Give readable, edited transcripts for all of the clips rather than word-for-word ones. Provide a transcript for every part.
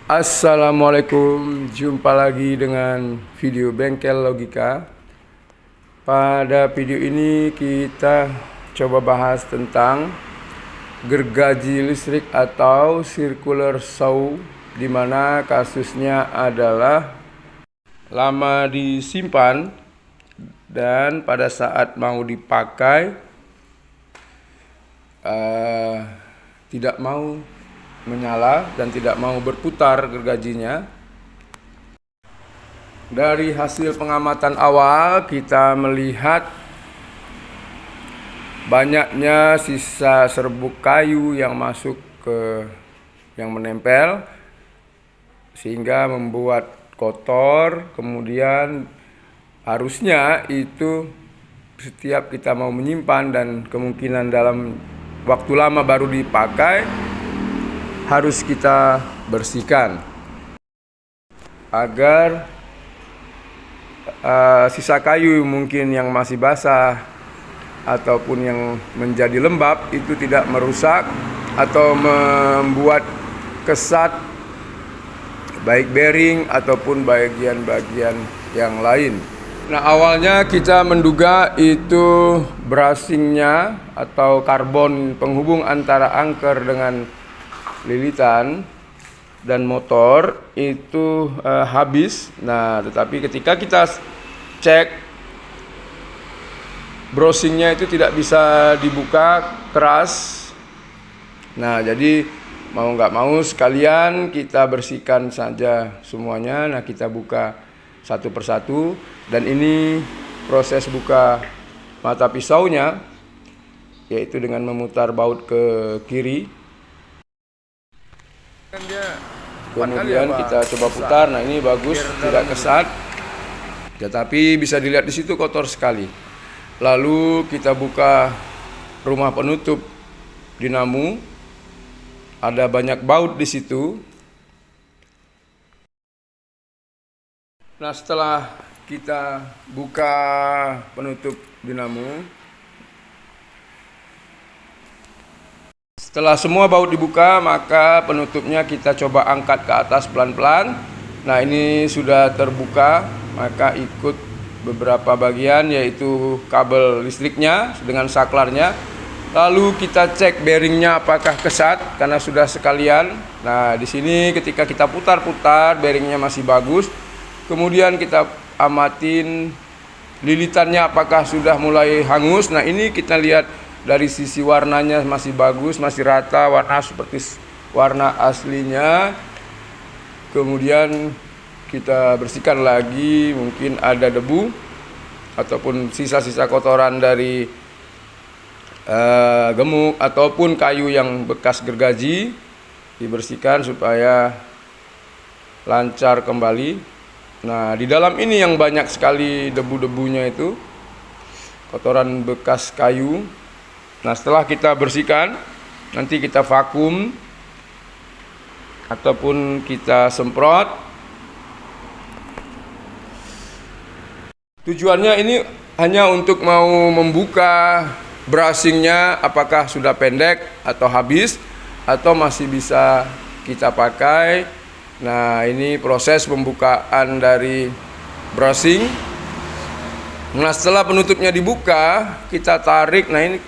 Assalamualaikum, jumpa lagi dengan video Bengkel Logika. Pada video ini kita coba bahas tentang gergaji listrik atau circular saw, di mana kasusnya adalah lama disimpan dan pada saat mau dipakai tidak mau menyala dan tidak mau berputar gergajinya. Dari hasil pengamatan awal kita melihat banyaknya sisa serbuk kayu yang masuk ke yang menempel sehingga membuat kotor. Kemudian harusnya itu setiap kita mau menyimpan dan kemungkinan dalam waktu lama baru dipakai harus kita bersihkan agar sisa kayu mungkin yang masih basah ataupun yang menjadi lembab itu tidak merusak atau membuat kesat baik bearing ataupun bagian-bagian yang lain. Nah, awalnya kita menduga itu bracingnya atau karbon penghubung antara angker dengan lilitan dan motor itu habis. Nah, tetapi ketika kita cek, browsingnya itu tidak bisa dibuka, keras. Nah, jadi mau nggak mau sekalian kita bersihkan saja semuanya. Nah, kita buka satu persatu, dan ini proses buka mata pisaunya, yaitu dengan memutar baut ke kiri. Kemudian kita coba putar. Nah, ini bagus, tidak kesat, tetapi bisa dilihat di situ kotor sekali. Lalu kita buka rumah penutup dinamo, ada banyak baut di situ. Nah, setelah kita buka penutup dinamo, setelah semua baut dibuka, maka penutupnya kita coba angkat ke atas pelan-pelan. Nah, ini sudah terbuka, maka ikut beberapa bagian, yaitu kabel listriknya dengan saklarnya. Lalu kita cek bearingnya apakah kesat, karena sudah sekalian. Nah, di sini ketika kita putar-putar, bearingnya masih bagus. Kemudian kita amatin lilitannya apakah sudah mulai hangus. Nah, ini kita lihat dari sisi warnanya masih bagus, masih rata, warna seperti warna aslinya. Kemudian kita bersihkan lagi, mungkin ada debu ataupun sisa-sisa kotoran dari gemuk ataupun kayu yang bekas gergaji, dibersihkan supaya lancar kembali. Nah, di dalam ini yang banyak sekali debu-debunya itu, kotoran bekas kayu. Nah, setelah kita bersihkan, nanti kita vakum ataupun kita semprot. Tujuannya ini hanya untuk mau membuka bracingnya apakah sudah pendek atau habis atau masih bisa kita pakai. Nah, ini proses pembukaan dari bracing. Nah, setelah penutupnya dibuka, kita tarik. Nah, ini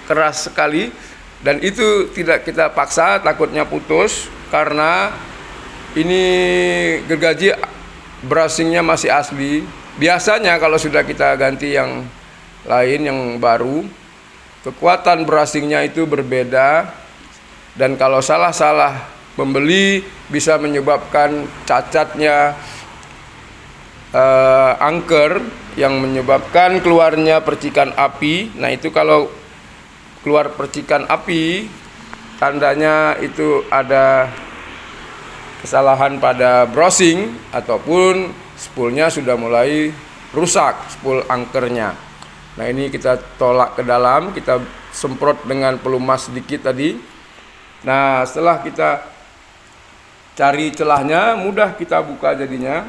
keras sekali, dan itu tidak kita paksa, takutnya putus karena ini gergaji bracingnya masih asli. Biasanya kalau sudah kita ganti yang lain, yang baru, kekuatan bracingnya itu berbeda, dan kalau salah-salah membeli bisa menyebabkan cacatnya angker yang menyebabkan keluarnya percikan api. Nah, itu kalau keluar percikan api, tandanya itu ada kesalahan pada browsing ataupun spoolnya sudah mulai rusak, spool angkernya. Nah, ini kita tolak ke dalam, kita semprot dengan pelumas sedikit tadi. Nah, setelah kita cari celahnya, mudah kita buka jadinya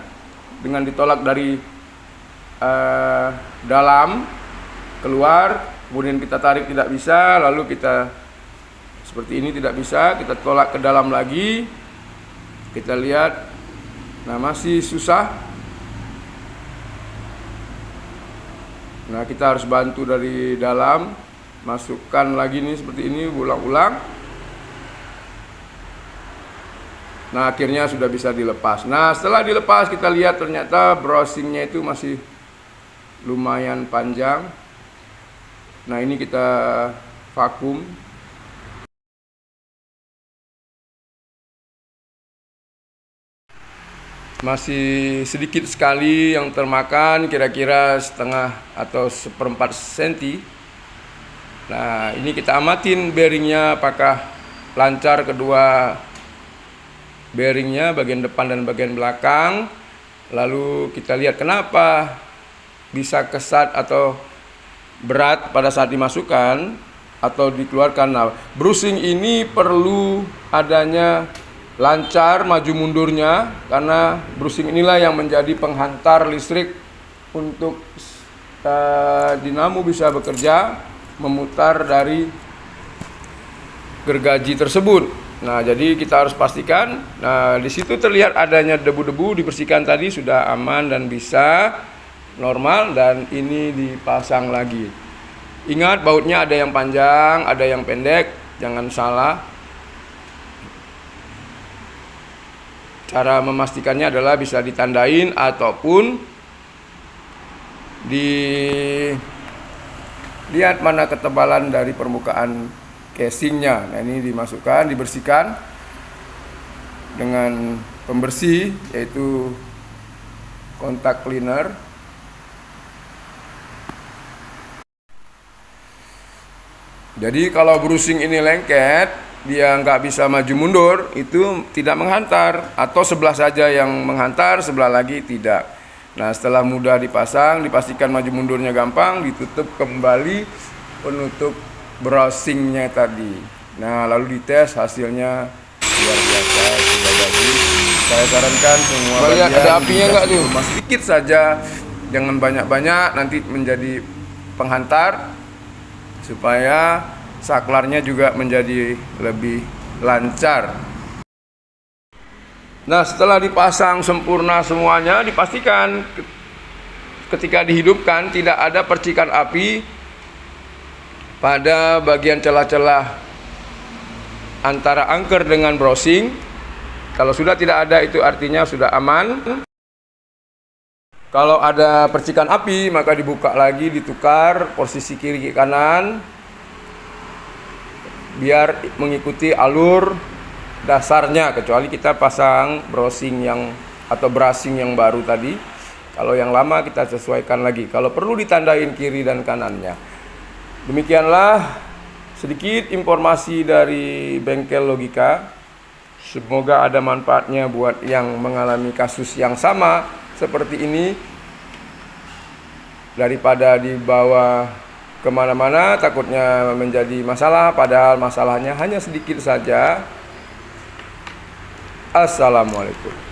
dengan ditolak dari dalam keluar, kemudian kita tarik tidak bisa, lalu kita seperti ini tidak bisa, kita tolak ke dalam lagi. Kita lihat, nah masih susah. Nah, kita harus bantu dari dalam, masukkan lagi nih seperti ini, ulang-ulang. Nah, akhirnya sudah bisa dilepas. Nah, setelah dilepas kita lihat ternyata browsingnya itu masih lumayan panjang. Nah, ini kita vakum. Masih sedikit sekali yang termakan, kira-kira setengah atau 1/4 senti. Nah, ini kita amatin bearingnya apakah lancar kedua bearingnya, bagian depan dan bagian belakang. Lalu kita lihat kenapa bisa kesat atau berat pada saat dimasukkan atau dikeluarkan. Nah, brushing ini perlu adanya lancar maju mundurnya, karena brushing inilah yang menjadi penghantar listrik untuk dinamo bisa bekerja memutar dari gergaji tersebut. Nah, jadi kita harus pastikan. Nah, di situ terlihat adanya debu-debu, dibersihkan tadi sudah aman dan bisa normal, dan ini dipasang lagi. Ingat, bautnya ada yang panjang, ada yang pendek, jangan salah. Cara memastikannya adalah bisa ditandain ataupun dilihat mana ketebalan dari permukaan casingnya. Nah, ini dimasukkan, dibersihkan dengan pembersih yaitu kontak cleaner. Jadi kalau brushing ini lengket, dia nggak bisa maju mundur, itu tidak menghantar, atau sebelah saja yang menghantar, sebelah lagi tidak. Nah, setelah mudah dipasang, dipastikan maju mundurnya gampang, ditutup kembali penutup browsingnya tadi. Nah, lalu dites, hasilnya luar biasa, sudah bagus. Saya sarankan semua bagian ada apinya nggak tuh? Sedikit saja, jangan banyak-banyak, nanti menjadi penghantar supaya saklarnya juga menjadi lebih lancar. Nah, setelah dipasang sempurna semuanya, dipastikan ketika dihidupkan tidak ada percikan api pada bagian celah-celah antara angker dengan browsing. Kalau sudah tidak ada, itu artinya sudah aman. Kalau ada percikan api, maka dibuka lagi, ditukar posisi kiri kanan biar mengikuti alur dasarnya, kecuali kita pasang browsing yang atau bracing yang baru tadi. Kalau yang lama kita sesuaikan lagi, kalau perlu ditandain kiri dan kanannya. Demikianlah sedikit informasi dari Bengkel Logika. Semoga ada manfaatnya buat yang mengalami kasus yang sama seperti ini, daripada dibawa kemana-mana takutnya menjadi masalah, padahal masalahnya hanya sedikit saja. Assalamualaikum.